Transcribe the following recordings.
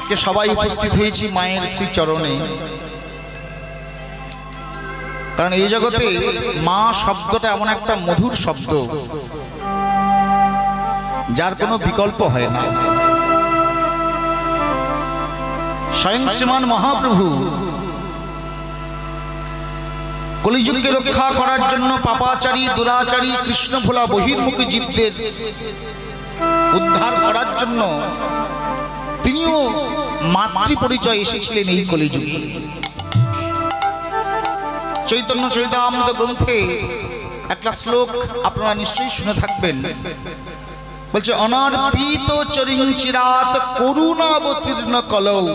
আজকে সবাই উপস্থিত হয়েছি মায়ের শ্রীচরণে, কারণ এই জগতে মা শব্দটা এমন একটা মধুর শব্দ যার কোনো বিকল্প হয় না। স্বয়ং শ্রীমান মহাপ্রভু কলিযুগকে রক্ষা করার জন্য পাপাচারী দুরাচারী কৃষ্ণভোলা বহির্মুখী জীবদের উদ্ধার করার জন্য তিনিও মাতৃ পরিচয় এসেছিলেন এই কলিযুগে। চৈতন্য চরিতামৃত গ্রন্থে একটা শ্লোক আপনারা নিশ্চয়ই শুনে থাকবেন, বলছে অনর্পিত চরিঞ্চিরাত করুণাবতীর্ণ কলৌ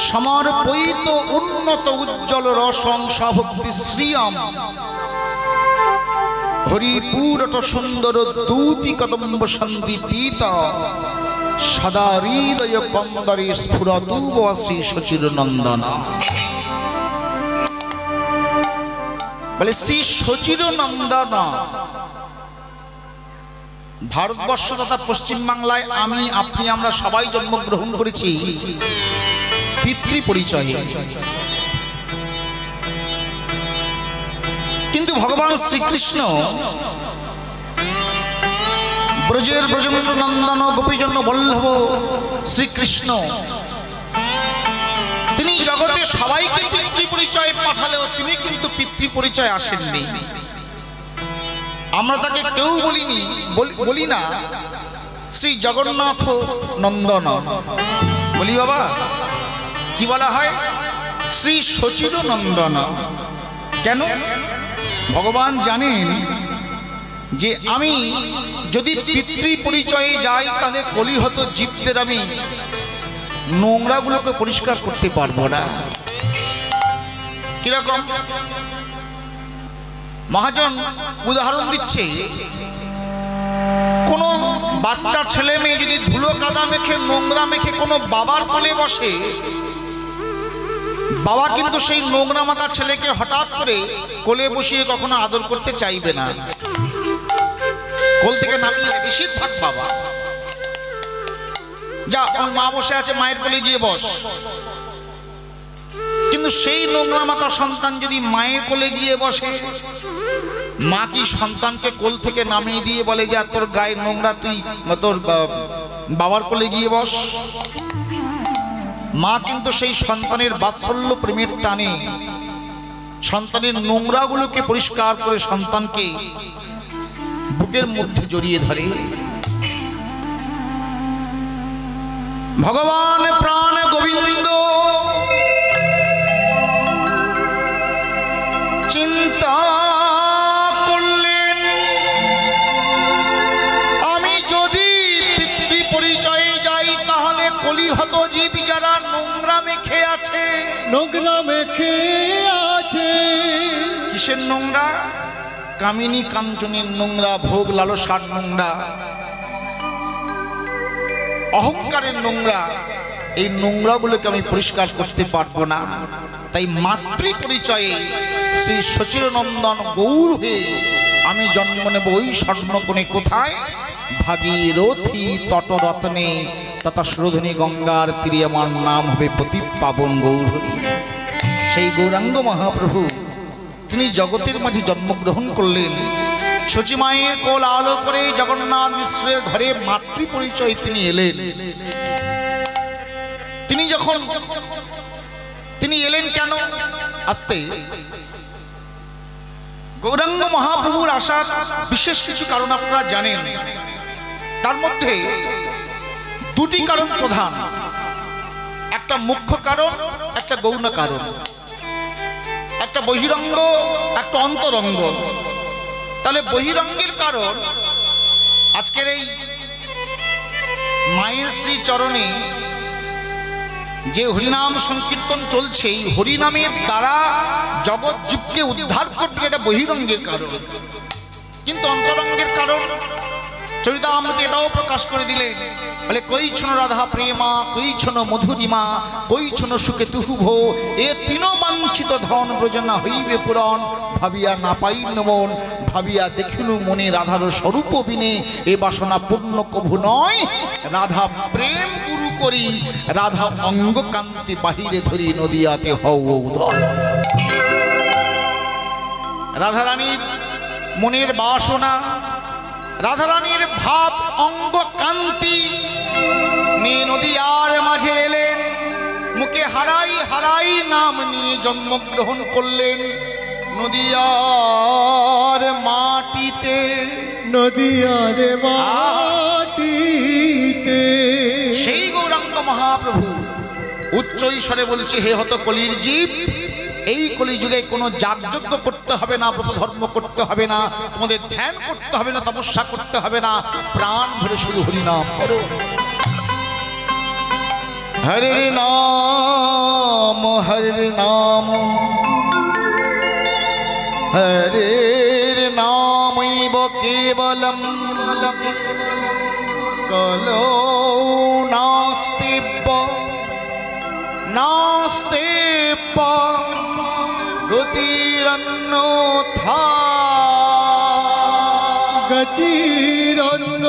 সমর্পিত উন্নত উজ্জ্বল রসং সভক্তি শ্রিয়ম হরিপুরট সুন্দর দূতি কদম্ব সন্দীপিত সদা হৃদয় কন্দরে স্ফুরতু শ্রী শচির নন্দন। বলে শ্রী শচির নন্দন ভারতবর্ষ তথা পশ্চিমবাংলায় আমি আপনি আমরা সবাই জন্মগ্রহণ করেছি পিতৃ পরিচয়ে, কিন্তু ভগবান শ্রীকৃষ্ণ ব্রজের ব্রজেন্দ্র নন্দন গোপীজন্য বল্লভ শ্রীকৃষ্ণ তিনি জগতে সবাইকে পিতৃ পরিচয় পাঠালেও তিনি কিন্তু পিতৃ পরিচয় আসেননি। আমরা তাকে কেউ বলি না শ্রী জগন্নাথ নন্দন, বলি বাবা কি বলা হয়? শ্রী শচির নন্দন। কেন? ভগবান জানেন যে আমি যদি পিতৃ পরিচয়ে যাই তাহলে কলিহত জীবদের আমি নোংরাগুলোকে পরিষ্কার করতে পারবো না। কিরকম? মহাজন উদাহরণ দিচ্ছে, কোন বাচ্চা ছেলে মেয়ে যদি ধুলো কাদা মেখে নোংরা মেখে কোনো বাবার কোলে বসে, বাবা কিন্তু সেই নোংরা মাখা ছেলেকে হঠাৎ করে কোলে বসিয়ে কখনো আদর করতে চাইবে না, কোল থেকে নামিয়ে বেশিরভাগ বাবা যা মা বসে আছে মায়ের কোলে গিয়ে বস। কিন্তু সেই নোংরা মাখা সন্তান যদি মায়ের কোলে গিয়ে বসে, মা কি সন্তানকে কোল থেকে নামিয়ে দিয়ে বলে যে তোর গায়ে নোংরা, তুই তোর বাবার কোলে গিয়ে বস? মা কিন্তু সেই সন্তানের বাৎসল্য প্রেমের টানে সন্তানের নোংরাগুলোকে পরিষ্কার করে সন্তানকে বুকের মধ্যে জড়িয়ে ধরে। ভগবান প্রাণ গোবিন্দ চিন্তা করলেন, আমি যদি পিতৃ পরিচয়ে যাই তাহলে কলিহত জীব যারা নোংরা মেখে আছে, নোংরা মেখে আছে। কিসের নোংরা? কামিনী কাঞ্চনের নোংরা, ভোগ লালসার নোংরা, অহংকারের নোংরা। এই নোংরাগুলোকে আমি পরিষ্কার করতে পারবো না। তাই মাতৃ পরিচয়ে শ্রী শচির নন্দন গৌর হয়ে আমি জন্ম নেব ওই স্বর্ণকোণে। কোথায়? ভাগীরথী তটরত্নে তথা সুরধনী গঙ্গার তীরে আমার নাম হবে পতিত পাবন গৌরহরি। সেই গৌরাঙ্গ মহাপ্রভু তিনি জগতের মাঝে জন্মগ্রহণ করলেন। শচী মায়ের কোল আলো করে জগন্নাথ মিশ্রের ঘরে মাতৃ পরিচয় তিনি এলেন। তিনি এলেন কেন? আসতে গৌরাঙ্গ মহাপ্রভুর আসার বিশেষ কিছু কারণ আপনারা জানেন। তার মধ্যে দুটি কারণ প্রধান, একটা মুখ্য কারণ, একটা গৌণ কারণ, একটা বহিরঙ্গ, একটা অন্তরঙ্গ। তাহলে বহিরঙ্গের কারণ আজকের এই মায়ের শ্রী চরণে যে হরিনাম সংকীর্তন চলছে, এই হরিনামের দ্বারা জগৎ জীবকে উদ্ধার করবে, এটা বহিরঙ্গের কারণ। কিন্তু অন্তরঙ্গের কারণ চরিতামৃতে এটাও প্রকাশ করে দিলেন, বলে কই ছন রাধা প্রেমা, কই ছন মধুরিমা, কই ছন সুখে তুহুভ, এ তিন বাঞ্ছিত ধন ব্রজনা হইবে পুরন, ভাবিয়া না পাইন মন, ভাবিয়া দেখিনু মনে রাধার স্বরূপ বিনে, এ বাসনা পূর্ণ কভু নয়, রাধা প্রেম গুরু করি, রাধা অঙ্গ কান্তি বাহিরে ধরি, নদিয়াতে হও উদয়। রাধারানীর মনের বাসনা, রাধারানীর ভাব অঙ্গ কান্তি নিয়ে নদিয়ার মাঝে এলেন, মুখে হারাই হারাই নাম নিয়ে জন্মগ্রহণ করলেন নদিয়ার মাটিতে, নদিয়ার মাটিতে। সেই গৌরাঙ্গ মহাপ্রভু উচ্চ ঈশ্বরে বলছে, হে হত কলির জীব, এই কলিযুগে কোনো যাগযজ্ঞ করতে হবে না, ব্রত ধর্ম করতে হবে না, তোমাদের ধ্যান করতে হবে না, তপস্যা করতে হবে না, প্রাণ ভরে শুধু হরিনাম করো। হরে নাম হরে নাম হরে নামৈব কেবলম কলো নাস্তিব্য নাস্তিব্য গতিরন্যথা গতিরন্য।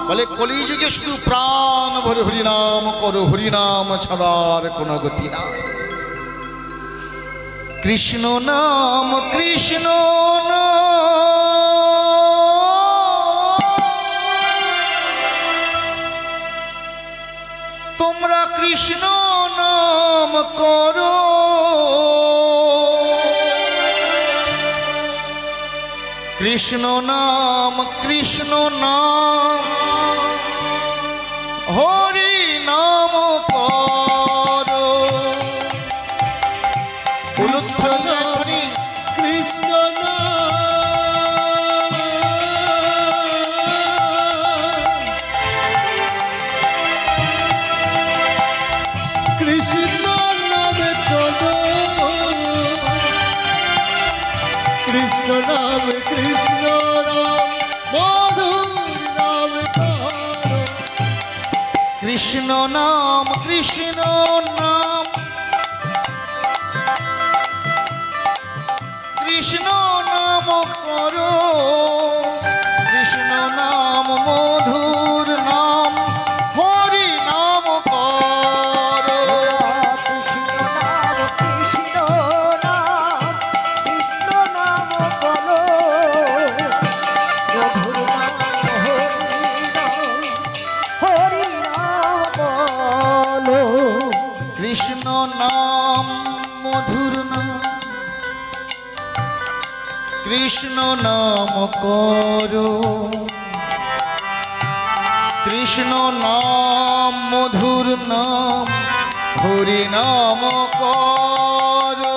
বলে কলিযুগে শুধু প্রাণ ভরে হরিনাম করো, হরিনাম ছাড়ার কোনো গতি না। কৃষ্ণ নাম কৃষ্ণ তোমরা কৃষ্ণ নাম করো, কৃষ্ণ নাম হরি নাম করো। কৃষ্ণ কৃষ্ণ নামে করো, কৃষ্ণ নাম কৃষ্ণ নাম মধুর নাম করো। কৃষ্ণ নাম কৃষ্ণ নাম করো, কৃষ্ণ নাম মধুর নাম হরি নাম করো। কৃষ্ণ নাম বলো, মধুর নাম হরি নাম বলো। কৃষ্ণ নাম মধুর নাম, কৃষ্ণ নাম করো, কৃষ্ণ নাম মধুর নাম হরি নাম করো।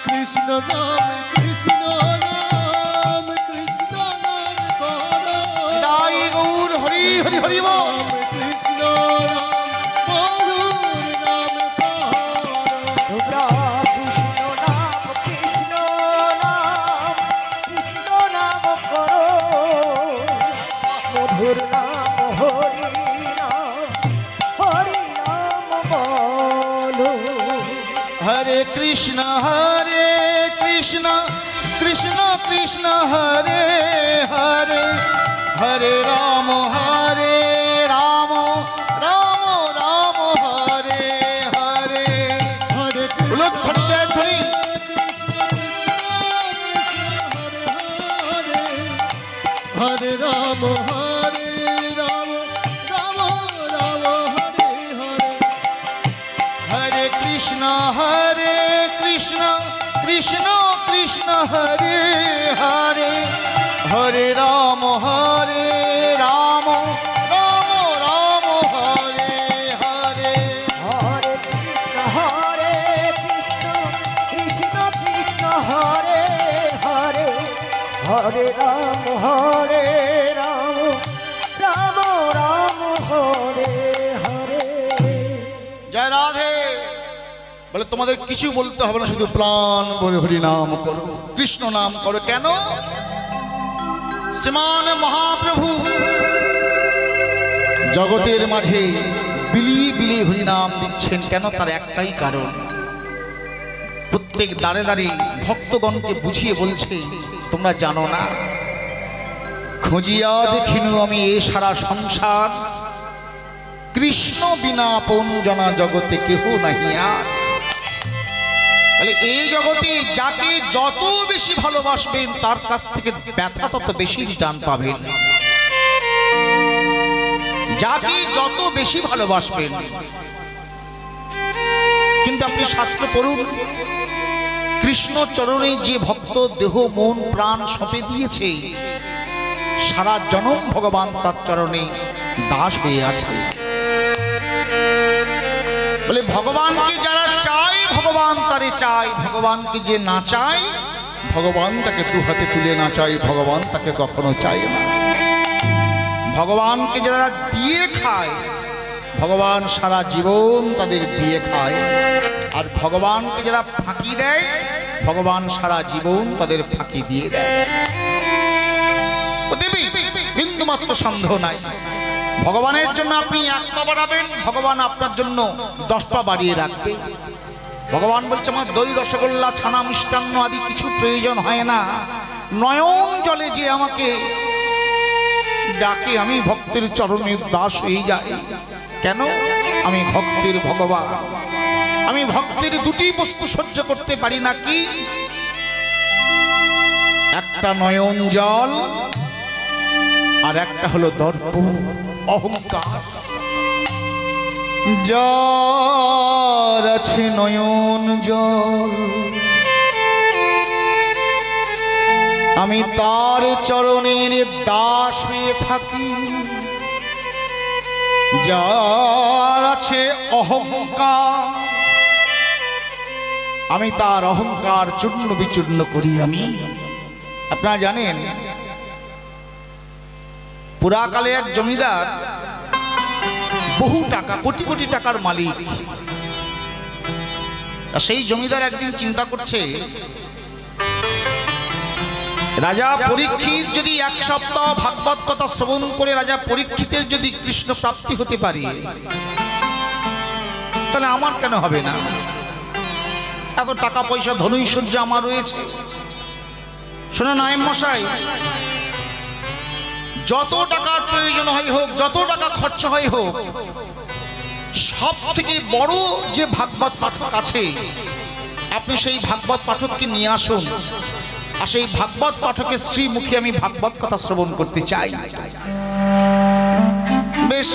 কৃষ্ণ নাম করো, তাই গৌর হরি হরি হরি বল। কৃষ্ণ নাম মধুর নাম করো। তোমরা কৃষ্ণ নাম করো, মধুর নাম হরি নাম বলো। হরে কৃষ্ণ কৃষ্ণ কৃষ্ণ হরে হরে, হরে রাম রাম রাম হরে হরে। হরে উলুধ্বনি জয়ধ্বনি। হরে রাম রাম রাম হরে হরে। হরে কৃষ্ণ কৃষ্ণ কৃষ্ণ হরে হরে, হরে রাম রাম রাম হরে হরে। হরে কৃষ্ণ কৃষ্ণ কৃষ্ণ হরে হরে, হরে রাম রাম রাম হরে হরে। জয় রাধে। বলে তোমাদের কিছু বলতে হবে না, শুধু প্রাণ ভরে হরি নাম করো, কৃষ্ণ নাম করো। কেন? শ্রীমান মহাপ্রভু জগতের মাঝে বিলি বিলি হরি নাম দিচ্ছেন। কেন? তার একটাই কারণ, প্রত্যেক দ্বারে দ্বারে ভক্তগণকে বুঝিয়ে বলছে তোমরা জানো না, খুঁজিয়া দেখিনু আমি এ সারা সংসার, কৃষ্ণ বিনা আপন জনা জগতে কেহ নাহি আর। তাহলে এই জগতে যাকে যত বেশি ভালোবাসবেন তার কাছ থেকে ব্যথা তত বেশি রিটার্ন পাবেন। যাকে যত বেশি ভালোবাসবেন, কিন্তু আপনি শাস্ত্র পড়ুন, কৃষ্ণ চরণে যে ভক্ত দেহ মন প্রাণ সঁপে দিয়েছে, সারা জনম ভগবান তার চরণে দাস হয়ে আছে। বলে ভগবানকে যারা চায় ভগবান তারে চায়, ভগবানকে যে না চায় ভগবান তাকে দু হাতে তুলে না চায়, ভগবান তাকে কখনো চায় না। ভগবানকে যারা দিয়ে খায় ভগবান সারা জীবন তাদের দিয়ে খায়, আর ভগবানকে যারা ফাঁকি দেয় ভগবান সারা জীবন তাদের ফাঁকি দিয়ে দেয়। বিন্দুমাত্র সন্দেহ নাই, ভগবানের জন্য আপনি 1 পা বাড়াবেন, ভগবান আপনার জন্য 10 পা বাড়িয়ে রাখবে। ভগবান বলছে আমার দই রসগোল্লা ছানা মিষ্টান্ন আদি কিছু প্রয়োজন হয় না, নয়ন জলে যে আমাকে ডাকে আমি ভক্তের চরণের দাস হয়ে যাই। কেন? আমি ভক্তের ভগবান, আমি ভক্তের দুটি বস্তু সহ্য করতে পারি না। কি? একটা নয়ন জল আর একটা হলো দর্প অহংকার। যার আছে নয়ন জল আমি তার চরণের দাস হয়ে থাকি, যার আছে অহংকার আমি তার অহংকার চূর্ণ বিচূর্ণ করি। আমি আপনারা জানেন পুরাকালে এক জমিদার, বহু টাকা কোটি কোটি টাকার মালিক, সেই জমিদার একদিন চিন্তা করছে রাজা পরীক্ষিত যদি 1 সপ্তাহ ভাগবত কথা শ্রবণ করে রাজা পরীক্ষিতের যদি কৃষ্ণ প্রাপ্তি হতে পারে তাহলে আমার কেন হবে না? এত টাকা পয়সা ধনৈশ্বর্য আমার রয়েছে। শোনো নায়েব মশাই, যত টাকার প্রয়োজন হয় হোক, যত টাকা খরচা হয় হোক, সব থেকে বড় যে ভাগবত পাঠক আছে আপনি সেই ভাগবত পাঠককে নিয়ে আসুন, আর সেই ভাগবত পাঠকের শ্রীমুখে আমি ভাগবত কথা শ্রবণ করতে চাই। বেশ,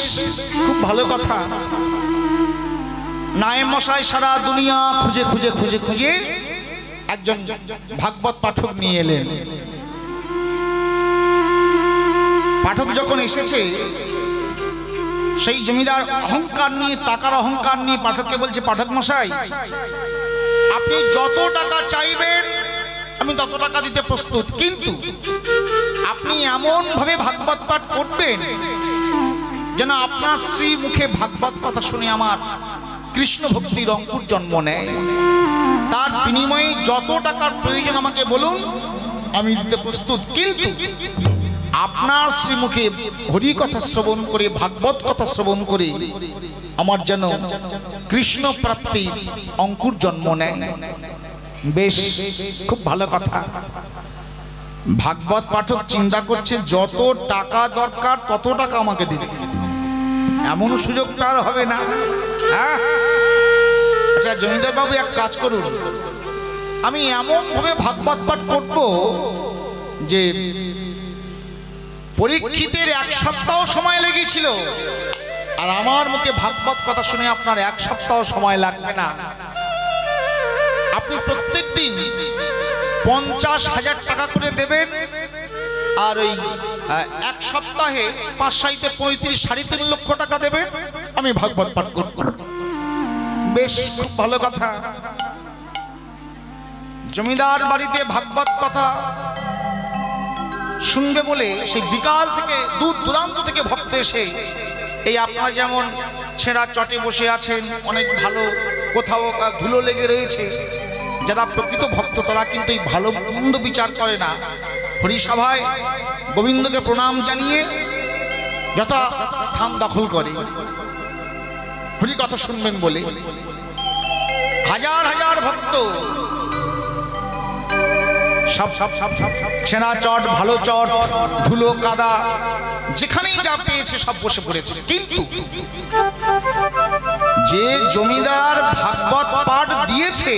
খুব ভালো কথা। নায়েব মশাই সারা দুনিয়া খুঁজে খুঁজে খুঁজে খুঁজে একজন ভাগবত পাঠক নিয়ে এলেন। পাঠক যখন এসেছে সেই জমিদার অহংকার নিয়ে, টাকার অহংকার নিয়ে পাঠককে বলছে, পাঠক মশাই আপনি যত টাকা চাইবেন আমি তত টাকা দিতে প্রস্তুত, কিন্তু আপনি এমন ভাবে ভাগবত পাঠ করবেন যেন আপনার শ্রী মুখে ভাগবত কথা শুনে আমার কৃষ্ণ ভক্তির অঙ্কুর জন্ম নেয়। তার বিনিময়ে যত টাকার প্রয়োজন আমাকে বলুন, আমি দিতে প্রস্তুত, কিন্তু আপনার শ্রীমুখে হরি কথা শ্রবণ করে, ভাগবত কথা শ্রবণ করে আমার যেন কৃষ্ণ প্রাপ্তির অঙ্কুর জন্ম নেয়। বেশ, খুব ভালো কথা। ভাগবত পাঠক চিন্তা করছে যত টাকা দরকার তত টাকা আমাকে দিবে, এমন সুযোগ তার হবে না। হ্যাঁ, আচ্ছা জমিদার বাবু এক কাজ করুন, আমি এমন ভাবে ভাগবত পাঠ করব যে পরীক্ষিতের 1 সপ্তাহ সময় লেগেছিল, আর আমার মুখে ভাগবত কথা শুনে আপনার 1 সপ্তাহ সময় লাগবে না। আপনি প্রত্যেক দিন 50,000 টাকা করে দেবেন, আর ওই 1 সপ্তাহে 5 35 3.5 লক্ষ টাকা দেবেন, আমি ভাগবত পাঠ করব। বেশ, খুব ভালো কথা। জমিদার বাড়িতে ভাগবত কথা শুনবে বলে সেই বিকাল থেকে দূর দূরান্ত থেকে ভক্ত এসে, এই আপনারা যেমন ছেঁড়া চটে বসে আছেন, অনেক ভালো কোথাও ধুলো লেগে রয়েছে। যারা প্রকৃত ভক্ত তারা কিন্তু এই ভালো মন্দ বিচার করে না, হরিসভায় গোবিন্দকে প্রণাম জানিয়ে যথা স্থান দখল করে, হরি কথা শুনবেন বলে। হাজার হাজার ভক্ত সব সব সব সব ছেঁড়া চট, ভালো চট, ধুলো কাদা যেখানেই যা পেয়েছে সব বসে পড়েছে। কিন্তু যে জমিদার ভাগবত পাঠ দিয়েছে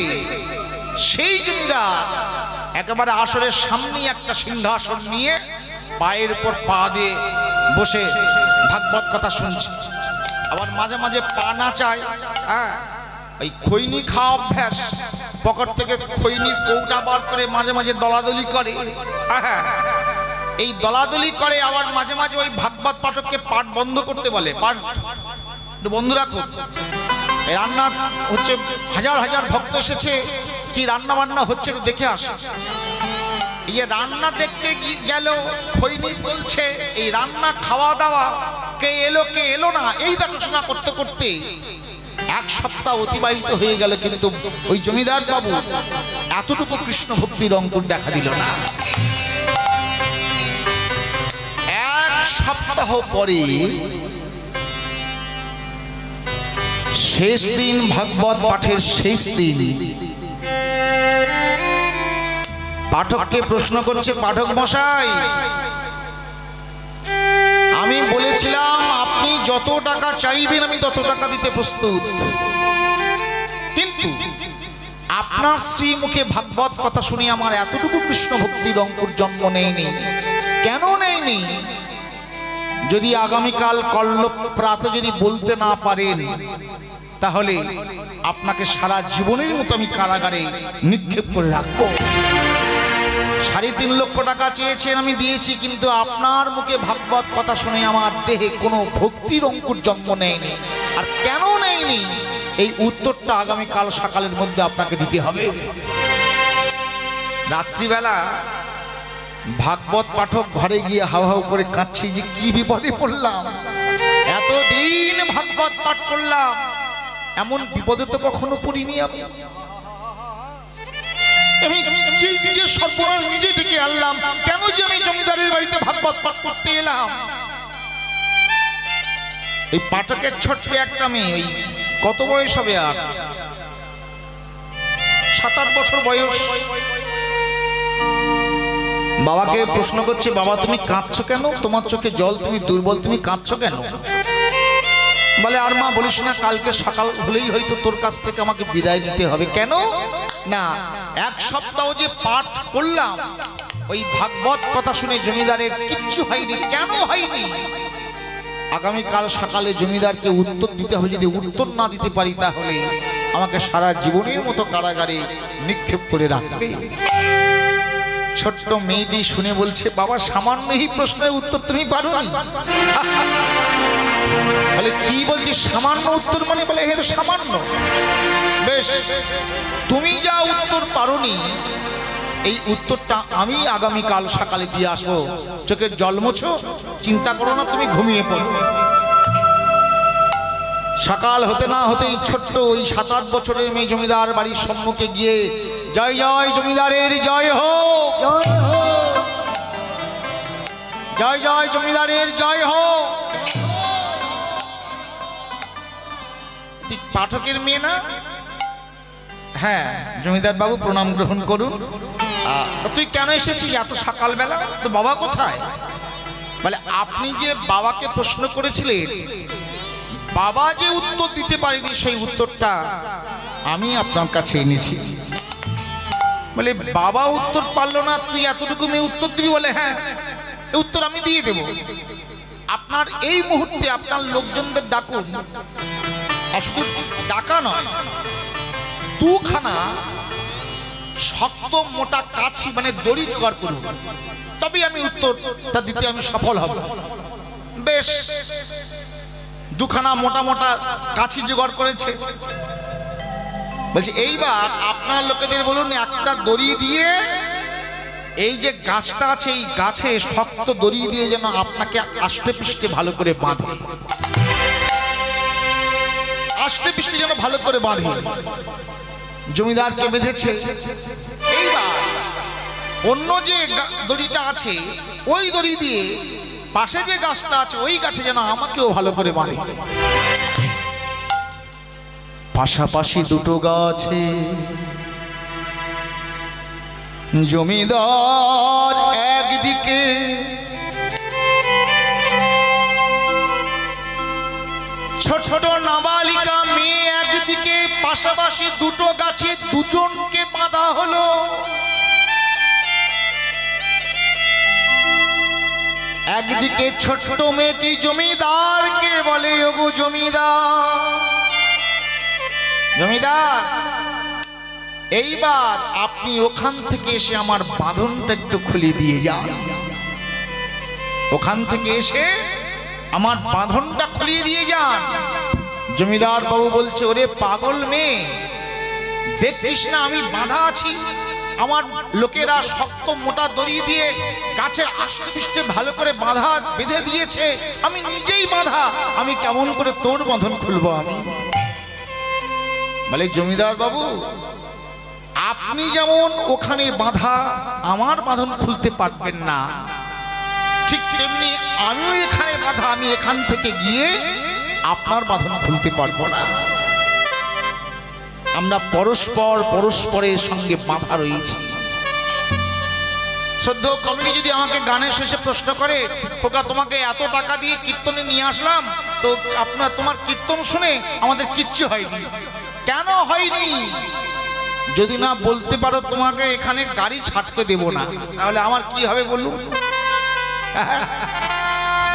সেই জমিদার একেবারে আসরের সামনে একটা সিংহাসন নিয়ে পায়ের উপর পা দিয়ে বসে ভাগবত কথা শুনছে। আবার মাঝে মাঝে পা নাচায়। হ্যাঁ, এই খৈনি খাওয়া অভ্যাস, পকেট থেকে খৈনির কৌটা বার করে মাঝে মাঝে দলাদলি করে। হ্যাঁ, এই দলাদলি করে। আবার মাঝে মাঝে ওই ভাগবত পাঠককে পাঠ বন্ধ করতে বলে, পাঠ বন্ধ রাখো। এই রান্না হচ্ছে, হাজার হাজার ভক্ত এসেছে, কি রান্না বান্না হচ্ছে দেখে আসে। এই যে রান্না দেখতে গেল, খৈনি বলছে এই রান্না খাওয়া দাওয়া, কে এলো না, এই দেখাশোনা করতে করতে এক সপ্তাহ অতিবাহিত হয়ে গেল, কিন্তু ওই জমিদার বাবু এতটুকু কৃষ্ণ ভক্তির অঙ্কুর দেখা দিল না। এক সপ্তাহ পরে শেষ দিন, ভাগবত পাঠের শেষ দিন, পাঠককে প্রশ্ন করছে, পাঠক মশাই, আমি বলেছিলাম আপনি যত টাকা চাইবেন আমি তত টাকা দিতে প্রস্তুত, কিন্তু আপনার শ্রীমুখে ভাগবত কথা শুনে আমার এতটুকু কৃষ্ণ ভক্তির অঙ্কুর জন্ম নেয়নি। কেন নেয়নি? যদি আগামীকাল কল্লব প্রাতে যদি বলতে না পারেন তাহলে আপনাকে সারা জীবনের মতো আমি কারাগারে নিক্ষেপ করে রাখবো। 3.5 লক্ষ টাকা চেয়েছেন, আমি দিয়েছি, কিন্তু আপনার মুখে ভাগবত কথা শুনে আমার দেহে কোনো ভক্তির অঙ্কুর জন্ম নেয়নি। আর কেন নেয়নি এই উত্তরটা আগামীকাল সকালের মধ্যে আপনাকে দিতে হবে। রাত্রিবেলা ভাগবত পাঠক ঘরে গিয়ে হাউ হাউ করে কাঁদছি যে কি বিপদে পড়লাম, এতদিন ভাগবত পাঠ করলাম, এমন বিপদে তো কখনো পড়িনি। আমি নিজের সর্বনাশ নিজে ডেকে আনলাম, কেন যে আমি জমিদারের বাড়িতে ভাগবত পাঠ করতে এলাম। এই পাঠকের ছোট্ট একটা মেয়ে, ওই কত বয়স হবে, আর 7-8 বছর বয়স। বাবাকে প্রশ্ন করছে, বাবা তুমি কাঁদছো কেন? তোমার চোখে জল, তুমি দুর্বল, তুমি কাঁদছো কেন? বলে, আর মা বলিস না, কালকে সকাল হলেই হয়তো তোর কাছ থেকে আমাকে বিদায় নিতে হবে। কেন? না, 1 সপ্তাহ যে পাঠ করলাম, ওই ভাগবত কথা শুনে জমিদারের কিচ্ছু হয়নি। কেন হয়নি? আগামীকাল সকালে জমিদারকে উত্তর দিতে হবে, যদি উত্তর না দিতে পারি তাহলে আমাকে সারা জীবনের মতো কারাগারে নিক্ষেপ করে রাখবে। ছোট্ট মেয়েটি শুনে বলছে, বাবা সামান্য এই প্রশ্নের উত্তর তুমি পারোনি? বলে, কি বলছিস সামান্য উত্তর মানে? বলে, হ্যাঁ সামান্য। বেশ, তুমি যা উত্তর পারোনি এই উত্তরটা আমি আগামীকাল সকালে দিয়ে আসবো। চোখের জল মোছো, চিন্তা করো না, তুমি ঘুমিয়ে পড়ো। সকাল হতে না হতেই ছোট্ট ওই 7-8 বছরের মেয়ে জমিদার বাড়ির সম্মুখে গিয়ে, জয় জয় জমিদারের জয় হোক, জয় জয় জমিদারের জয় হোক। পাঠকের মেয়ে না? হ্যাঁ, জমিদার বাবু প্রণাম গ্রহণ করুন। তুই কেন এসেছিস এত সকালবেলা? তো বাবা কোথায়? বলে, আপনি যে বাবাকে প্রশ্ন করেছিলেন, বাবা যে উত্তর দিতে পারেনি সেই উত্তরটা আমি আপনার কাছে এনেছি। বলে, বাবা উত্তর পারলো না, তুই এতটুকু মেয়ে উত্তর দিবি? বলে, হ্যাঁ, এই উত্তর আমি দিয়ে দেব। আপনার এই মুহূর্তে আপনার লোকজনদের ডাকুন, শুধু ডাকা নয়, 2খানা শক্ত মোটা কাছি মানে দড়ি জোগাড় করুন, তবে আমি উত্তরটা দিতে আমি সফল হব। বেশ, 2খানা মোটা মোটা কাছি জোগাড় করেছে। বলছে, এইবার আপনার লোকেদের বলুন, একটা দড়ি দিয়ে এই যে গাছটা আছে এই গাছে শক্ত দড়ি দিয়ে যেন আপনাকে আষ্টে পৃষ্ঠে ভালো করে বাঁধে। আষ্টে পিষ্টে যেন ভালো করে বাঁধে। জমিদারকে বেঁধেছে। এইবার অন্য যে দড়িটা আছে ওই দড়ি দিয়ে পাশে যে গাছটা আছে ওই গাছে যেন আমাকেও ভালো করে বাঁধে। পাশাপাশি দুটো গাছে জমিদার একদিকে, ছোট ছোট নাবালিকা মেয়ে একদিকে, পাশাপাশি দুটো গাছে দুজনকে বাঁধা হলো। একদিকে ছোট্ট মেয়েটি জমিদারকে বলে, ওগো জমিদার, জমিদার এইবার আপনি ওখান থেকে এসে আমার বাঁধনটা একটু খুলে দিয়ে যান। ওখান থেকে এসে আমার বাঁধনটা খুলিয়ে দিয়ে যান। জমিদার বাবু বলছে, ওরে পাগল মেয়ে, দেখছিস না আমি বাঁধা আছি? আমার লোকেরা শক্ত মোটা দড়ি দিয়ে গাছের আষ্টে ভালো করে বাঁধা বেঁধে দিয়েছে, আমি নিজেই বাঁধা, আমি কেমন করে তোর বাঁধন খুলবো? আমি বলে, জমিদার বাবু আপনি যেমন ওখানে বাঁধা আমার বাঁধন খুলতে পারবেন না, ঠিক তেমনি আমিও এখানে বাঁধা, আমি এখান থেকে গিয়ে আপনার বাঁধন খুলতে পারবো না। আমরা পরস্পর পরস্পরের সঙ্গে বাঁধা রয়েছি। শ্রদ্ধ কমিটি যদি আমাকে গানের শেষে প্রশ্ন করে, খোকা তোমাকে এত টাকা দিয়ে কীর্তনে নিয়ে আসলাম, তো তোমার কীর্তন শুনে আমাদের কিচ্ছু হয়নি, কেন হয়নি? যদি না বলতে পারো তোমাকে এখানে গাড়ি ছাড়তে দেব না, তাহলে আমার কি হবে বলুন?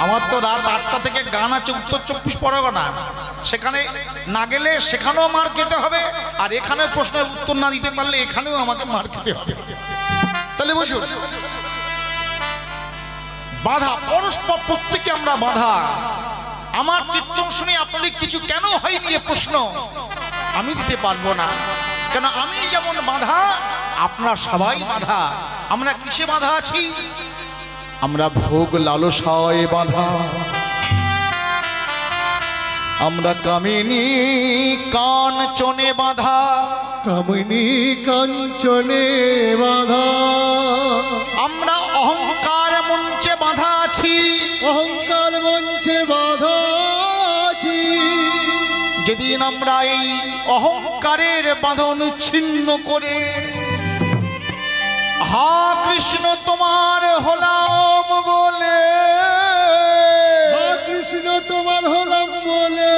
আমার তো রাত 8টা থেকে গান আছে উত্তর 24 পরগনা, সেখানে না গেলে সেখানেও মার খেতে হবে, আর এখানে প্রশ্নের উত্তর না দিতে পারলে এখানেও আমাকে মার খেতে হবে। তাহলে বুঝুন, বাধা পরস্পর, প্রত্যেকে আমরা বাধা। আমার কীর্তন শুনে আপনাদের কিছু কেন হয়নি এ প্রশ্ন আমি দিতে পারবো না, কেন আমি যেমন বাধা আপনারা সবাই বাধা। আমরা কিসে বাধা আছি? আমরা ভোগ লালসায় বাধা, আমরা কামিনী কাঞ্চনে বাধা, কামিনী কাঞ্চনে বাধা, আমরা অহংকার মঞ্চে বাধা আছি, অহংকার মঞ্চে বাধা আছি। যেদিন আমরা এই অহংকারের বাঁধন ছিন্ন করে হা কৃষ্ণ তোমার হলাম বলে, হা কৃষ্ণ তোমার হলাম বলে,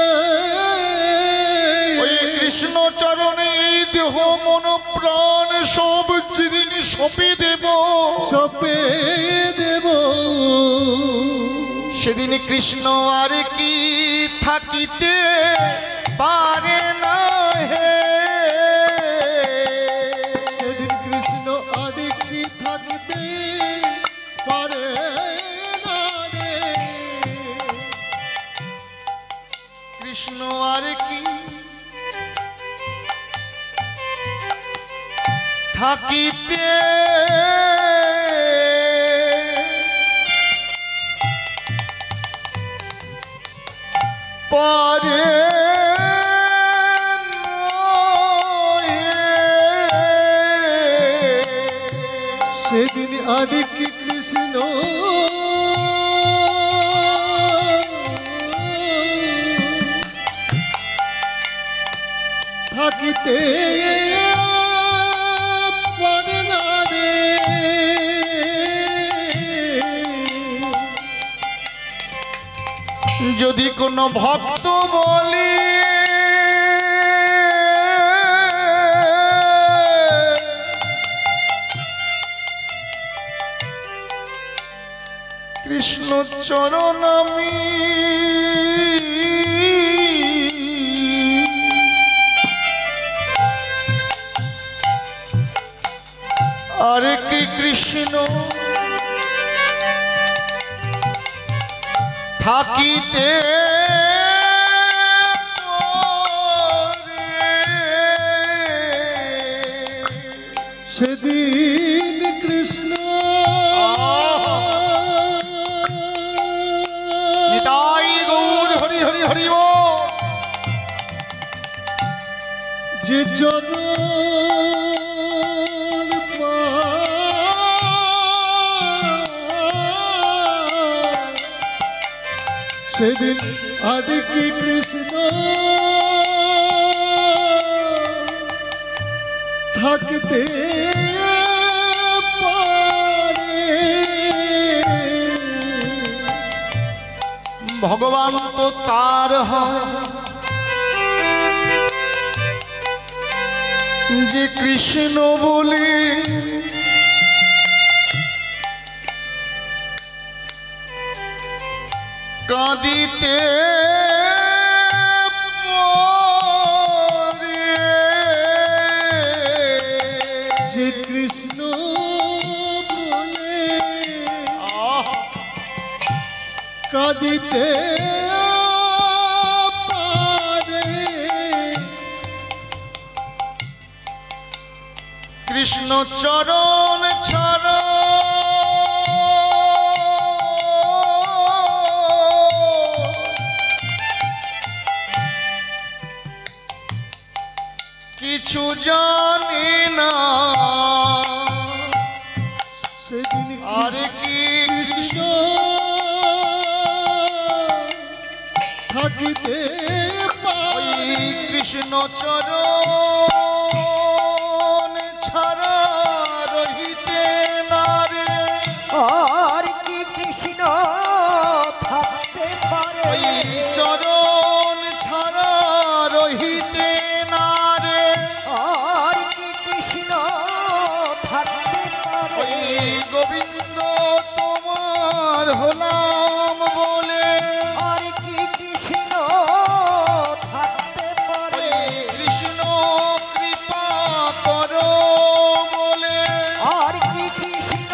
ওই কৃষ্ণ চরণে দেহ মন প্রাণ সব যেদিন সঁপে দেব, সপে দেব, সেদিন কৃষ্ণ আর কি থাকিতে পারে না হে, সেদিন কৃষ্ণ আর কি থাকতে পারে না রে, কৃষ্ণ আর কি থাকিতে পারে সেদিন আর কি কৃষ্ণ থাকিতে পারে না রে, যদি কোনো ভক্ত বলে কৃষ্ণ চরণ আমি আরে কি কৃষ্ণ থাকিতে সেদিন কৃষ্ণ নিতাই গৌর হরি হরি হরি বল। চরণ পায় সেদিন আর কি কৃষ্ণ থাকতে পারে। ভগবান তো তার হয় যে কৃষ্ণ বলে কাঁদিতে পারে। যে কৃষ্ণ বলে কাঁদিতে পারে। কৃষ্ণ চরণ ছাড়া কিছু জানি না। সেদিন আর কি কৃষ্ণ থাকিতে পারে। কৃষ্ণ চরণ ছাড়া রহিতে না রে। আর কি কৃষ্ণ থাকতে পারে। ওই চরণ ছাড়া রহিতে না রে। আর কি কৃষ্ণ থাকতে পারে। ওই গোবিন্দ তোমার হলাম বলে। আর কি কৃষ্ণ থাকতে পারে। ওই কৃষ্ণ কৃপা করো বলে। আর কি কৃষ্ণ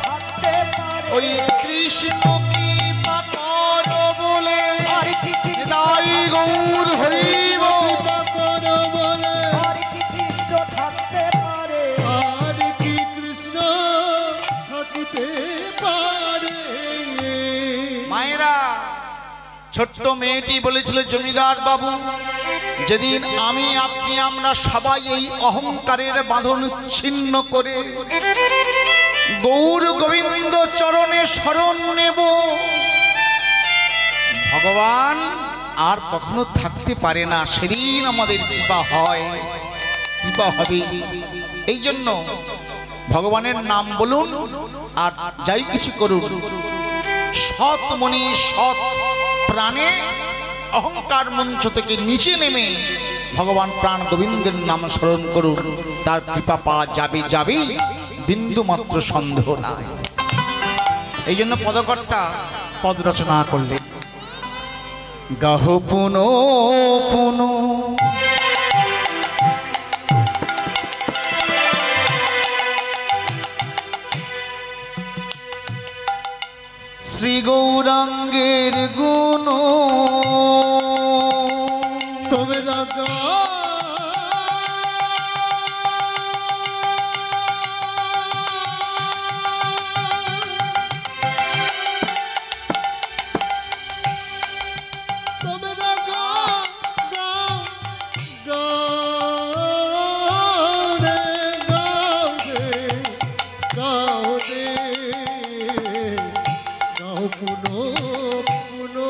থাকতে পারে। ওই কৃষ্ণ কৃপা করো বলে। আর কি কৃষ্ণ তাই গৌর হরিব। কৃপা করো বলে। আর কি কৃষ্ণ থাকতে পারে। আর কি কৃষ্ণ থাকিতে পারে। মায়েরা, ছোট্ট মেয়েটি বলেছিল জমিদার বাবু, যেদিন আমি আপনি আমরা সবাই এই অহংকারের বাঁধন ছিন্ন করে গৌর গোবিন্দ চরণে শরণ নেব, ভগবান আর কখনো থাকতে পারে না। সেদিন আমাদের কৃপা হয়, কৃপা হবে। এই জন্য ভগবানের নাম বলুন আর যাই কিছু করুন, সৎ মনে সৎ প্রাণে অহংকার মঞ্চ থেকে নিচে নেমে ভগবান প্রাণ গোবিন্দের নাম স্মরণ করুন। তার কৃপা পাওয়া যাবে, যাবেই, বিন্দু মাত্র সন্দেহ নাই। এই জন্য পদকর্তা পদ রচনা করলেন, গাহ পুনো পুনো শ্রী গৌরাঙ্গের গুণ। তোমরা তোমরা গাও রে, গাও রে, গাও পুনো পুনো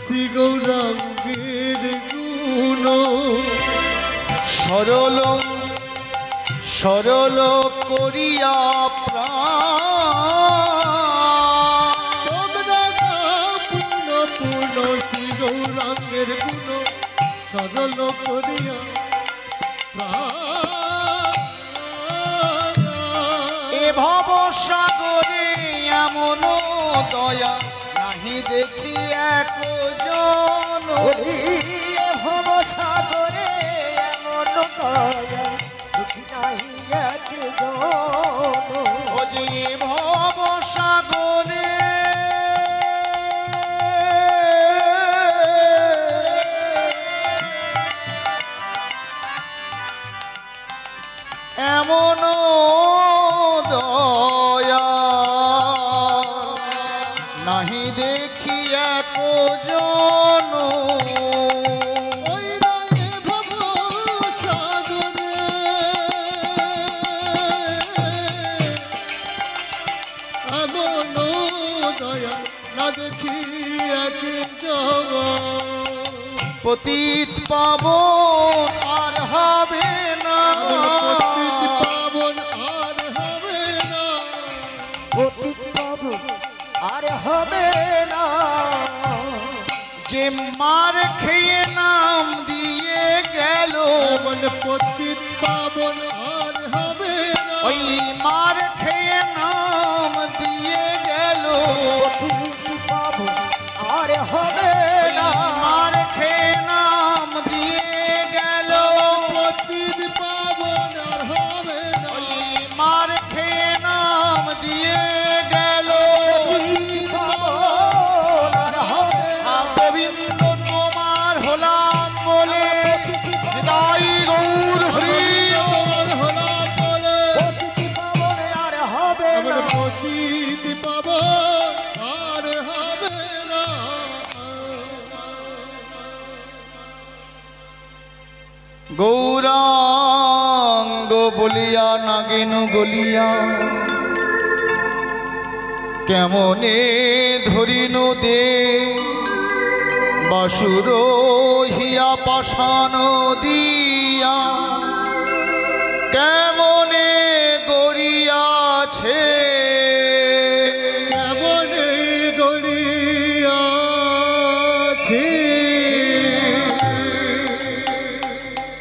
শ্রী গৌরাঙ্গের গুণ। সরল সরল করিয়া প্রাণ। তোমরা গাও পুনো পুনো শ্রী গৌরাঙ্গের গুণ। সরল করিয়া প্রাণ। এ ভব সাগরে এমন দয়া নাহি দেখি এক জন। ভব সাগরে এমন দয়া দেখি নাই একজন। ও যে ভব সাগরে এমন দয়া নাহি দেখি এক জন। পতিত পাবন আর হবে না, পতিত পাবন আর হবে না, পতিত পাবন আর হবে না, যে মার খেয়ে নাম দিয়ে গেল, এমন পতিত পাবন আর হবে না, ওই মার খেয়ে নাম দিয়ে গেল, পতিত পাবন আর হবে না, মার খেয়ে নাম দিয়ে গেল, পতিত পাবন আর হবে না, ওই মার খেয়ে নাম দিয়ে গেল, পতিত পাবন আর হবে না, গোবিন্দ তোমার হলাম বলে নিতাই গৌর হরি। তোমার হলা বলে পতিত পাবন আর হবে এমন না, পতিত পাবন আর হবে না। গৌরাঙ্গ বলিয়া নাগেনু গলিয়া কেমনে ধরিনু দে বাসুর হিয়া পাষাণ দিয়া কেমনে গড়িয়াছে, এমন গড়িয়াছে।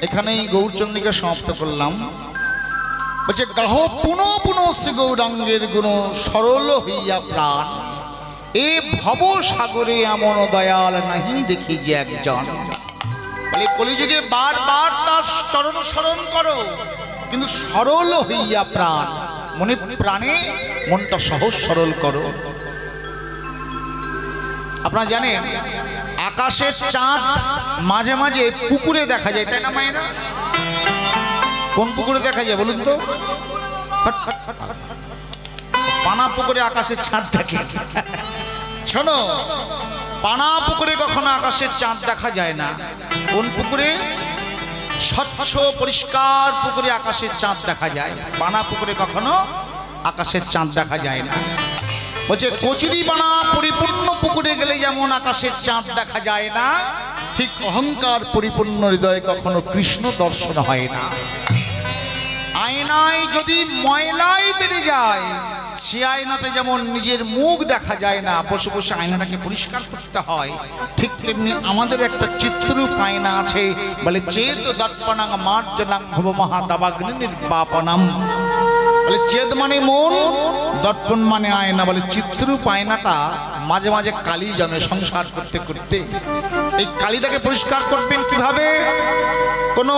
এখানেই গৌরচন্দ্রিকা সমাপ্ত করলাম। বলছে গাহ পুনঃ পুনঃ শ্রী গৌরাঙ্গের গুণ সরল হইয়া প্রাণ, এ ভব সাগরে এমন দয়াল নাহি দেখি যে একজন। বলে কলিযুগে বারবার তার চরণ স্মরণ করো, কিন্তু সরল হইয়া প্রাণ, মনে প্রাণে মনটা সহজ সরল করো। আপনারা জানেন আকাশের চাঁদ মাঝে মাঝে পুকুরে দেখা যায়, তাই না মায়েরা? কোন পুকুরে দেখা যায় বলুন তো? পানা পুকুরে আকাশের চাঁদ দেখে। শোনো, পানা পুকুরে কখনো আকাশের চাঁদ দেখা যায় না। কোন পুকুরে? স্বচ্ছ পরিষ্কার পুকুরে আকাশের চাঁদ দেখা যায়। পানা পুকুরে কখনো আকাশের চাঁদ দেখা যায় না। বলছে কচুরি বানা পরিপূর্ণ পুকুরে গেলে যেমন আকাশের চাঁদ দেখা যায় না, ঠিক অহংকার পরিপূর্ণ হৃদয়ে কখনো কৃষ্ণ দর্শন হয় না। আয়নায় যদি ময়লাই বেড়ে যায়, সে আয়নাতে যেমন নিজের মুখ দেখা যায় না, বসে বসে আয়নাটাকে পরিষ্কার করতে হয়, ঠিক তেমনি আমাদের একটা চিত্ররূপ আয়না আছে। বলে চেত দর্পণাং মার্জনাং ভব মহাদাবাগ্নি নির্বাপনম। বলে চেত মানে মন, দর্পণ মানে আয়না। বলে চিত্ররূপ আয়নাটা মাঝে মাঝে কালি জমে সংসার করতে করতে। এই কালিটাকে পরিষ্কার করবেন কিভাবে? কোনো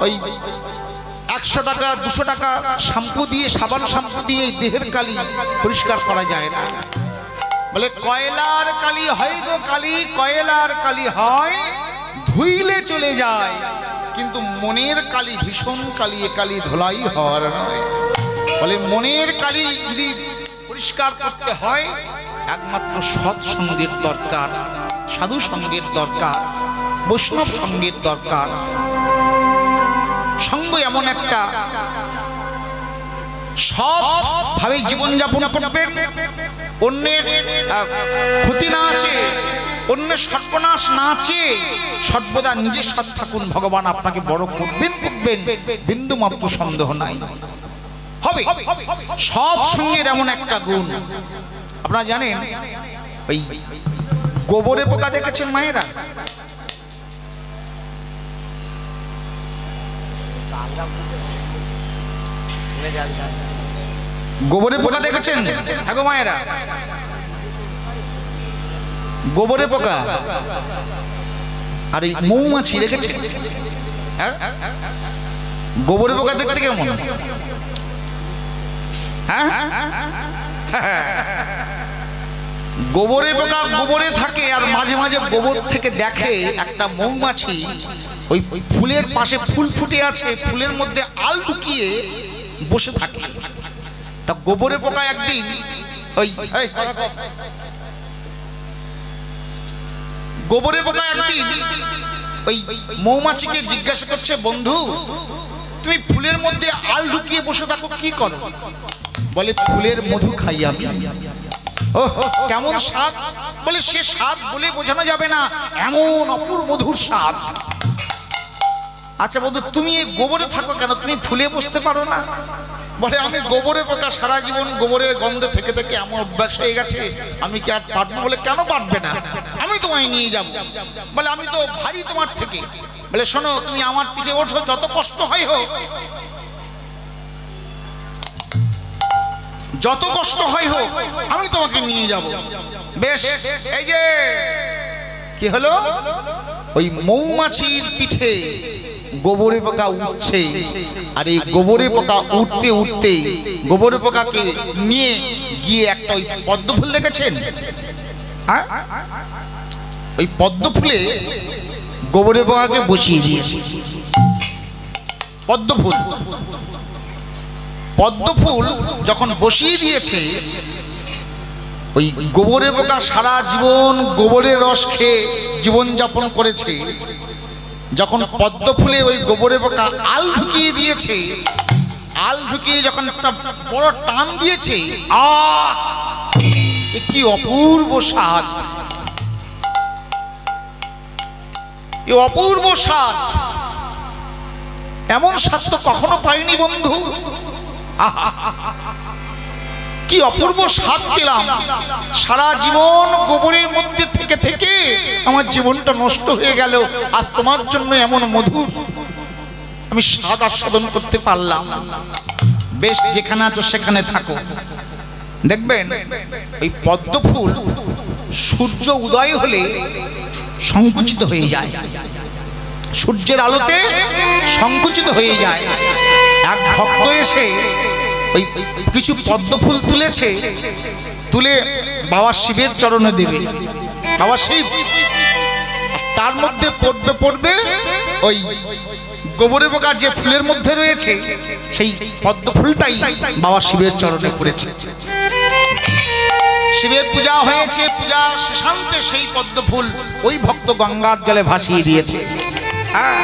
ওই 100 টাকা 200 টাকা শ্যাম্পু দিয়ে, সাবান শ্যাম্পু দিয়ে এই দেহের কালি পরিষ্কার করা যায় না। বলে কয়লার কালি হয় গো কালি, কয়লার কালি হয়, ধুইলে চলে যায়, কিন্তু মনের কালি ভীষণ কালি, এ কালি ধোলাই হওয়ার নয়। বলে মনের কালি যদি পরিষ্কার করতে হয়, একমাত্র সৎ সঙ্গের দরকার, সাধু সঙ্গের দরকার, বৈষ্ণব সঙ্গের দরকার। সঙ্গ এমন একটা সৎভাবে জীবনযাপন করবেন, অন্যের ক্ষতি না আছে, অন্যের সর্বনাশ না আছে, সর্বদা নিজে সৎ থাকুন, ভগবান আপনাকে বড় করবেন করবেন, বিন্দু মাত্র সন্দেহ নাই। হবে সৎ সঙ্গের এমন একটা গুণ। আপনারা জানেন ওই গোবরে পোকা দেখেছেন মায়েরা? গোবরে পোকা দেখেছেন? হ্যাঁ গো মায়েরা, গোবরে পোকা আর এই মৌমাছি দেখেছেন? গোবরে পোকা দেখতে কেমন? হ্যাঁ, গোবরে পোকা গোবরে থাকে, আর মাঝে মাঝে গোবর থেকে দেখে একটা মৌমাছি ওই ফুলের পাশে ফুল ফুটে আছে, ফুলের মধ্যে আল ঢুকিয়ে বসে থাকে। তা গোবরে পোকা একদিন ওই গোবরে পোকা একদিন ওই মৌমাছিকে জিজ্ঞাসা করছে, বন্ধু তুমি ফুলের মধ্যে আল ঢুকিয়ে বসে থাকো, কি করো? বলে ফুলের মধু খাই আমি। ও কেমন স্বাদ, বলে সে স্বাদ বলে বোঝানো যাবে না, এমন অপূর্ব মধুর স্বাদ। আচ্ছা বন্ধু, তুমি এই গোবরে থাকো কেন, তুমি ফুলে বসতে পারো না? বলে আমি গোবরে পোকা, সারা জীবন গোবরের গন্ধে থেকে থেকে এমন অভ্যাস হয়ে গেছে, আমি কি আর পারবো? বলে কেন পারবে না, আমি তোমায় নিয়ে যাব। বলে আমি তো ভারী তোমার থেকে। বলে শোনো, তুমি আমার পিঠে ওঠো, যত কষ্ট হয় হোক, যত কষ্ট হয় হোক, আমি তোমাকে নিয়ে যাব। বেশ, এই যে কি হলো, ওই মৌমাছির পিঠে গোবরে পোকা উঠছে, আর এই গোবরে পোকা উঠতে উঠতে গোবরে পোকাকে নিয়ে গিয়ে একটা ওই পদ্ম ফুল দেখেছেন, হ্যাঁ, ওই পদ্ম ফুলে গোবরে পোকাকে বসিয়ে দিয়েছে। পদ্ম ফুল, পদ্ম ফুল যখন বসিয়ে দিয়েছে, ওই গোবরে পোকা সারা জীবন গোবরের রস খেয়ে জীবন যাপন করেছে। যখন পদ্ম ফুলে ওই গোবরে পোকা আল ঢুকিয়ে দিয়েছে, আল ঢুকিয়ে যখন একটা বড় টান দিয়েছে, কি অপূর্ব স্বাদ, এ অপূর্ব স্বাদ, এমন স্বাদ তো কখনো পাইনি বন্ধু। কি অপূর্ব স্বাদ পেলাম, সারা জীবন গোবরের মধ্যে থেকে থেকে আমার জীবনটা নষ্ট হয়ে গেল, আজ তোমার জন্য এমন মধুর আমি স্বাদ আস্বাদন করতে পারলাম। বেশ, যেখানে আছো সেখানে থাকো, দেখবেন ওই পদ্ম ফুল সূর্য উদয় হলে সংকুচিত হয়ে যায়, সূর্যের আলোতে সংকুচিত হয়ে যায়। এক ভক্ত এসে ওই কিছু পদ্ম ফুল তুলেছে, তুলে বাবা শিবের চরণে দেবে। বাবা শিব, তার মধ্যে পড়বে পড়বে ওই গোবরে পোকা যে ফুলের মধ্যে রয়েছে, সেই পদ্ম ফুলটাই বাবা শিবের চরণে পড়েছে। শিবের পূজা হয়েছে, পূজা শেষান্তে সেই পদ্ম ফুল ওই ভক্ত গঙ্গার জলে ভাসিয়ে দিয়েছে। হ্যাঁ,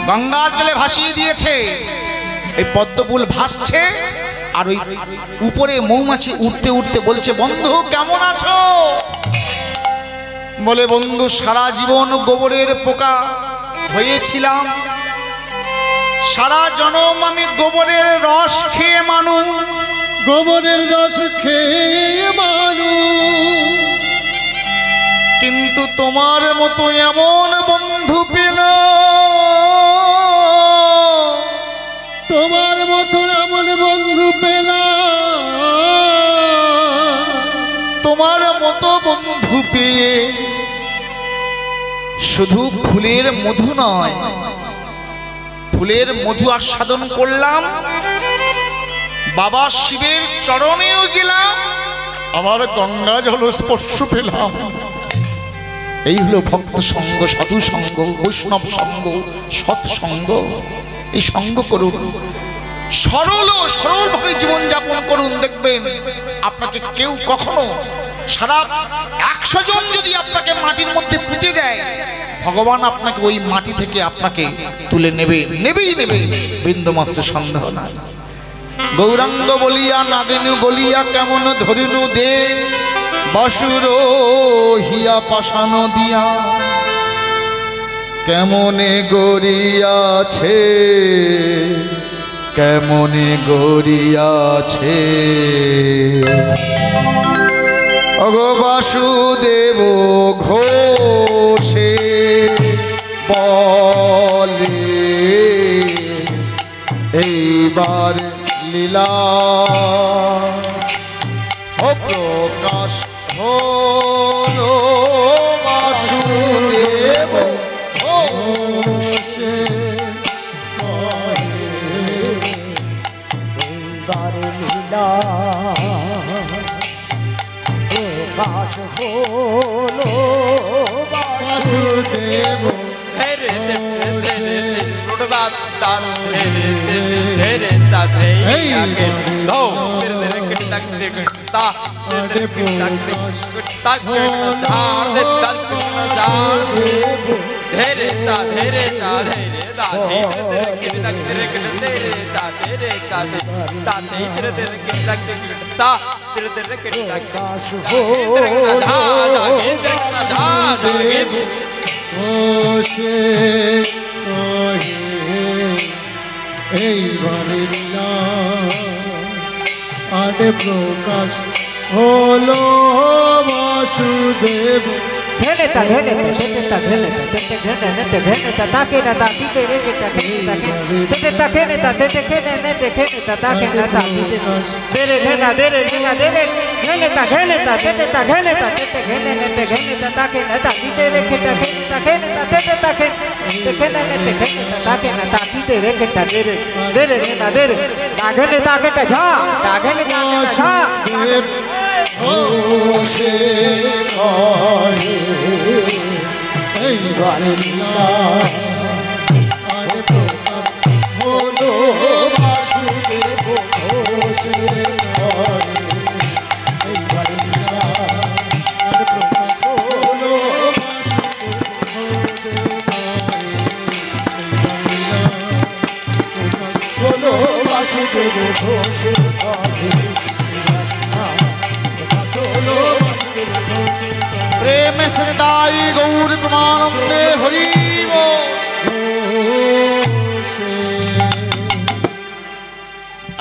গঙ্গার জলে ভাসিয়ে দিয়েছে। এই পদ্ম ফুল ভাসছে, আর ওই উপরে মৌমাছি উঠতে উঠতে বলছে, বন্ধু কেমন আছো? বলে বন্ধু, সারা জীবন গোবরের পোকা হয়েছিলাম, সারা জনম আমি গোবরের রস খেয়ে মানুষ, গোবরের রস খেয়ে মানুষ, কিন্তু তোমার মতো এমন বন্ধু পেলাম, তোমার মতন এমন বন্ধু পেলাম, তোমার মতো বন্ধু পেয়ে শুধু ফুলের মধু নয়, ফুলের মধু আস্বাদন করলাম, বাবা শিবের চরণেও গেলাম, আবার গঙ্গা জল স্পর্শ পেলাম। এই হলো ভক্ত সঙ্গ, সাধু সঙ্গ, বৈষ্ণব সঙ্গ, সৎসঙ্গ। এই সঙ্গ করুন, সরলভাবে জীবনযাপন করুন, দেখবেন আপনাকে কেউ কখনো, সারা 100 জন যদি আপনাকে মাটির মধ্যে পুঁতে দেয়, ভগবান আপনাকে ওই মাটি থেকে আপনাকে তুলে নেবেই নেবে, বিন্দুমাত্র সন্দেহ নাই। গৌরাঙ্গ বলিয়া নাগিনু বলিয়া কেমন ধরিনু দে, বাসুর হিয়া পাশান দিয়া কেমনে গড়িয়াছে, কেমনে গড়িয়াছে। অগো বাসুদেব ঘোষে বলে, এইবার লীলা ও প্রকাশ হলো, বাসুদেব ঘোষে এইবার লীলা প্রকাশ হলো, বাসুদেব বসে এইবারে লীলা আরে প্রকাশ হলো Basudeb Veneta, veneta, veneta, veneta, veneta, veneta, taquena, taquite, veneta, veneta, veneta, veneta, veneta, taquena, taquite, veneta, veneta, veneta, veneta, veneta, veneta, veneta, taquena, taquite, veneta, veneta, veneta, taquena, taquite, veneta, veneta, veneta, veneta, ja, veneta, ja. বসে এইবারে লীলা আরে প্রকাশ হলো বাসুদেব বসে এইবারে লীলা আরে প্রকাশ হলো বাসুদেব বসে প্রেম শ্রীদাই গৌর প্রমানন্দে হরি বল।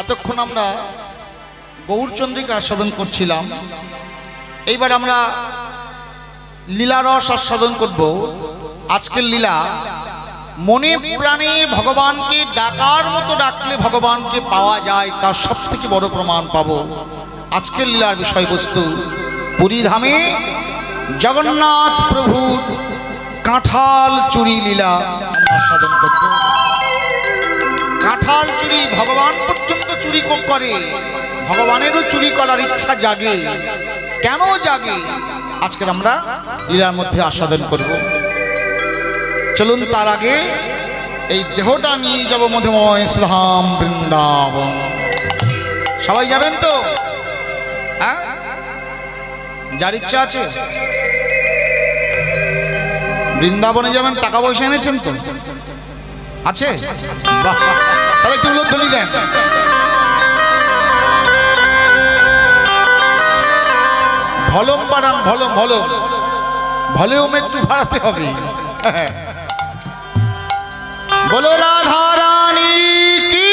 এতক্ষণ আমরা গৌরচন্দ্রিকা আস্বাদন করছিলাম, এইবার আমরা লীলারস আস্বাদন করব। আজকের লীলা মনে প্রাণে ভগবানকে ডাকার মতো ডাকলে ভগবানকে পাওয়া যায়, তার সব থেকে বড় প্রমাণ পাবো। আজকের লীলার বিষয়বস্তু পুরীধামে জগন্নাথ প্রভুর কাঁঠাল চুরি লীলা আমরা আস্বাদন করব। কাঁঠাল চুরি ভগবান পর্যন্ত চুরি করে, ভগবানেরও চুরি করার ইচ্ছা জাগে। কেন জাগে আজকের আমরা লীলার মধ্যে আস্বাদন করব। চলুন তার আগে এই দেহটা নিয়ে যাব মধুময় শ্রীধাম বৃন্দাবন। সবাই যাবেন তো? হ্যাঁ, যার ইচ্ছা আছে বৃন্দাবনে যাবেন। টাকা পয়সা এনেছেন তো? আছে? বাহ, তাহলে একটু উল্লেখধ্বনি দেন। ভলম বাড়ান, ভলম ভলম ভলিউম একটু বাড়াতে হবে। বলো রাধা রানী কি,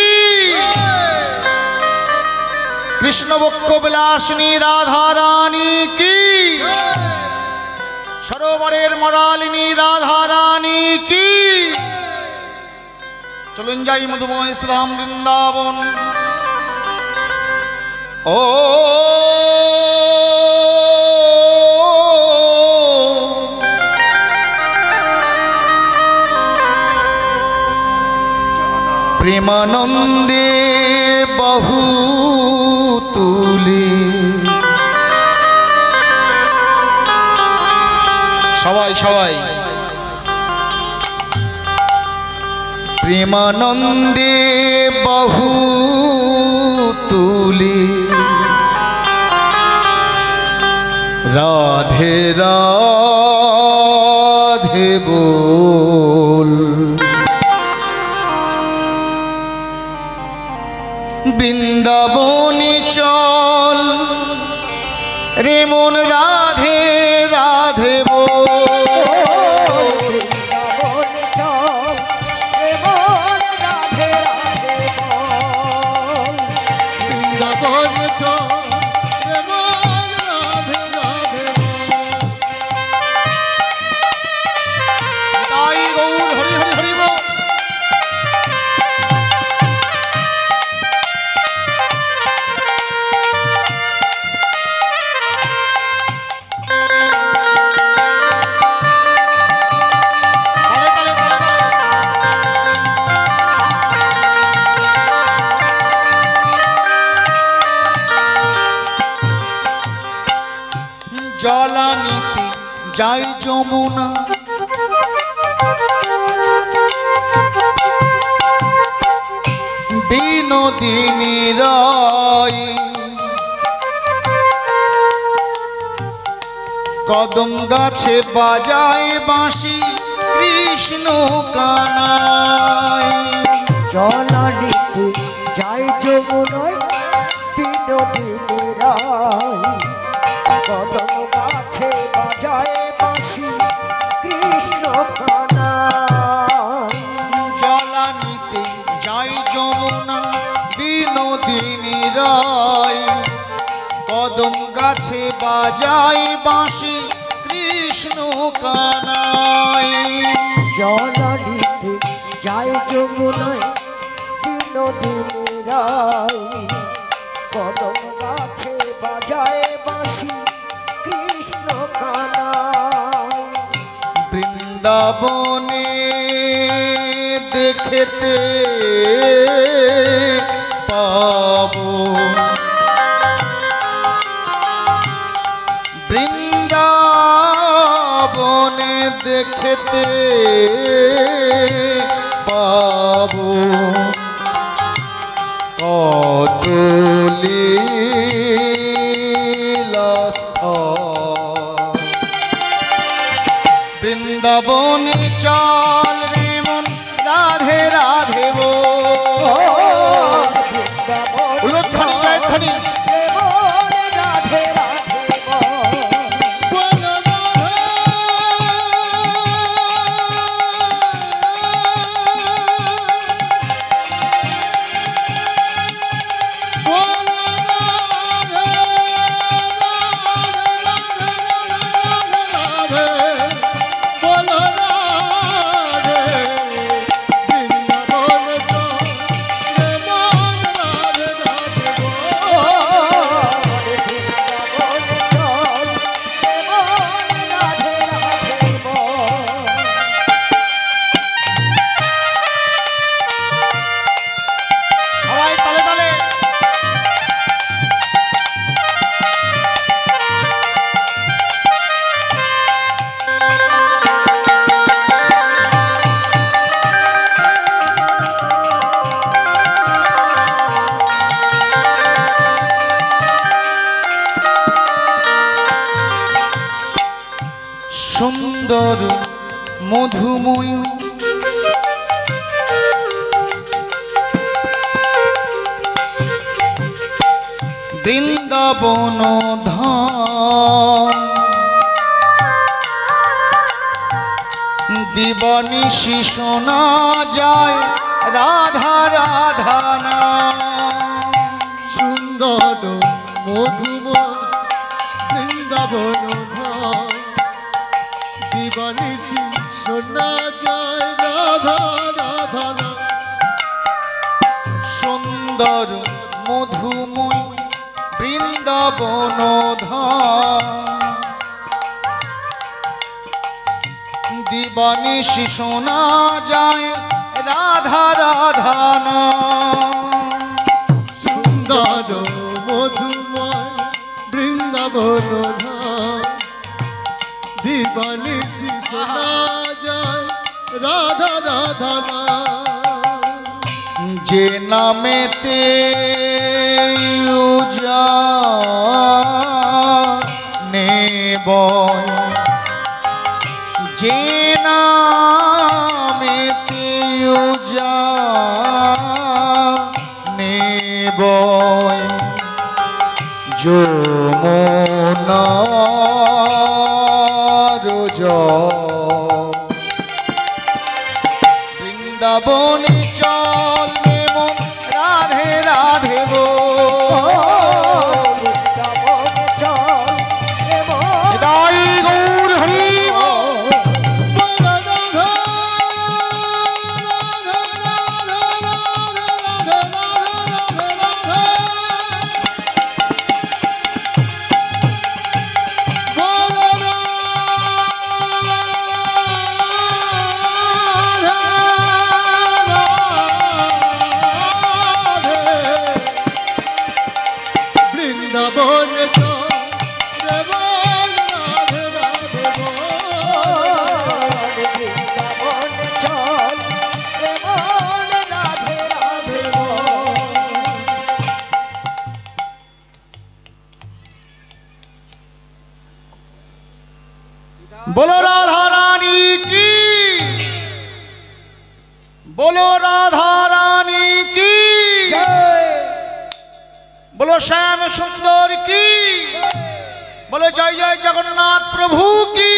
কৃষ্ণ বক্ষ বিলাসিনী রাধা রানী কি, সরোবরের মরালিনী রাধা রানী কি। চলুন যাই মধুময় শ্রীধাম বৃন্দাবন। ও প্রেমানন্দে বহু তুলে, সবাই সবাই প্রেমানন্দে বহু তুলে, রাধে রাধে বল, বৃন্দাবনে চল রে মন রাধে রাধে বল। জলানিতে যাই যমুনা, বিনোদিনী রায়, কদম গাছে বাজায় বাঁশি কৃষ্ণ কানাই। জলানিতে যাই যমুনায় বিনোদিনী রায় কদম গাছে বাজায় বাঁশি কৃষ্ণ কানাই। জলানিতে যাই যমুনা বিনোদিনী রায় কদম গাছে বাজাই বাঁশি কৃষ্ণ কানাই। জলানিতে যাই যমুনায় বিনোদিনী রায় কদম গাছে বাজায় বাঁশি কৃষ্ণ কানাই। বৃন্দাবনে দেখতে পাবো বৃন্দাবনে দেখতে পাবো কত লীলাস্থল। বৃন্দাবনে চল রে মন রাধে রাধে উলুধ্বনি জয়ধ্বনি। রাধে রাধে সবাই তালে তালে। সুন্দর মধুময় বৃন্দাবন ধাম দিবানিশি শোনা যায় রাধা রাধা নাম। সুন্দর মধুময় বৃন্দাবন ধাম দিবানিশি শোনা যায় রাধা রাধা নাম। সুন্দর মধুময় বৃন্দাবন ধাম দিবানিশি শোনা যায় রাধা রাধা নাম। সুন্দর মধুময় বৃন্দাবন ধাম দিবানিশি শোনা যায় রাধা রাধা নাম। যে নামেতে নেব যে নামেতে নেব যমুনার জল। বৃন্দাবনে চল রে মন রাধে রাধে হৃদয় গৌর হরি जगन्नाथ प्रभु की